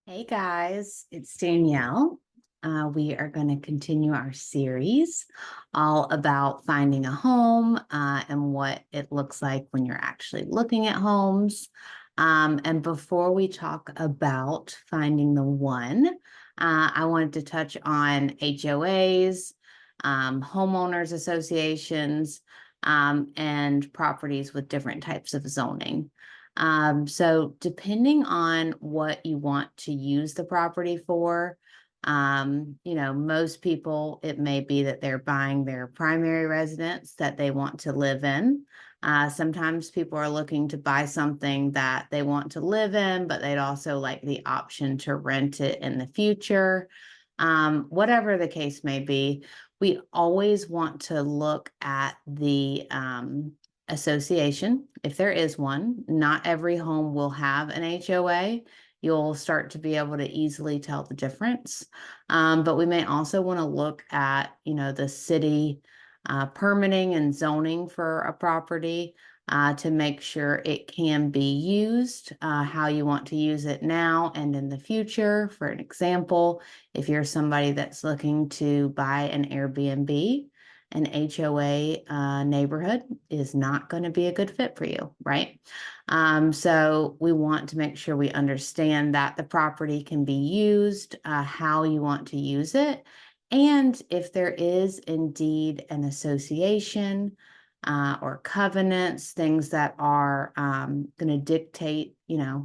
Hey guys, it's Danielle. We are going to continue our series all about finding a home and what it looks like when you're actually looking at homes. And before we talk about finding the one, I wanted to touch on HOAs, homeowners associations, and properties with different types of zoning. So depending on what you want to use the property for, most people, it may be that they're buying their primary residence that they want to live in. Sometimes people are looking to buy something that they want to live in, but they'd also like the option to rent it in the future. Whatever the case may be, we always want to look at the association, if there is one. Not every home will have an HOA. You'll start to be able to easily tell the difference. But we may also want to look at, the city permitting and zoning for a property to make sure it can be used, how you want to use it now and in the future. For an example, if you're somebody that's looking to buy an Airbnb, an HOA neighborhood is not going to be a good fit for you, right? So we want to make sure we understand that the property can be used, how you want to use it, and if there is indeed an association or covenants, things that are going to dictate,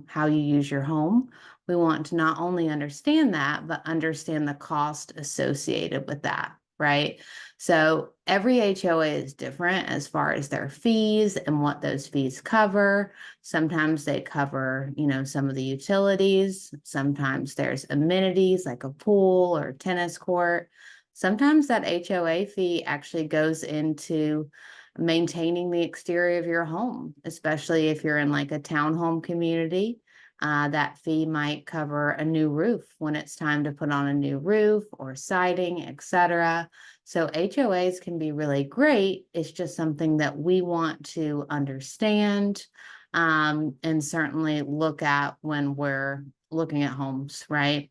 how you use your home. We want to not only understand that, but understand the cost associated with that, right? So every HOA is different as far as their fees and what those fees cover. Sometimes they cover, some of the utilities. Sometimes there's amenities like a pool or tennis court. Sometimes that HOA fee actually goes into maintaining the exterior of your home, especially if you're in like a townhome community. That fee might cover a new roof when it's time to put on a new roof or siding, etc. So HOAs can be really great. It's just something that we want to understand and certainly look at when we're looking at homes, right?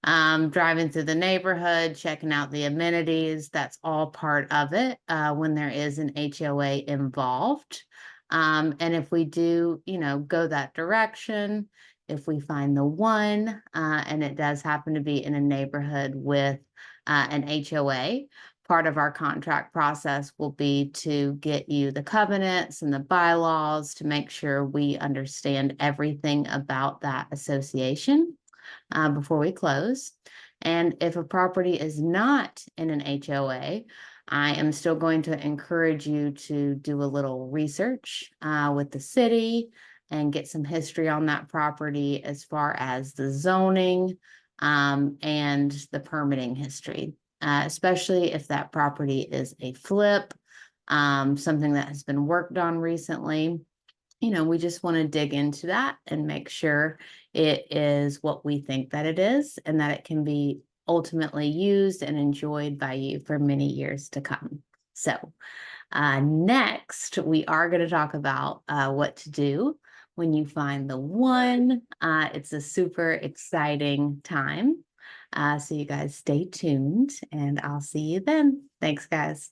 Driving through the neighborhood, checking out the amenities, that's all part of it when there is an HOA involved. And if we do, go that direction, if we find the one, and it does happen to be in a neighborhood with an HOA, part of our contract process will be to get you the covenants and the bylaws to make sure we understand everything about that association before we close. And if a property is not in an HOA, I am still going to encourage you to do a little research with the city and get some history on that property as far as the zoning and the permitting history, especially if that property is a flip, something that has been worked on recently. We just want to dig into that and make sure it is what we think that it is and that it can be ultimately used and enjoyed by you for many years to come. So next, we are going to talk about what to do when you find the one. It's a super exciting time. So you guys stay tuned and I'll see you then. Thanks, guys.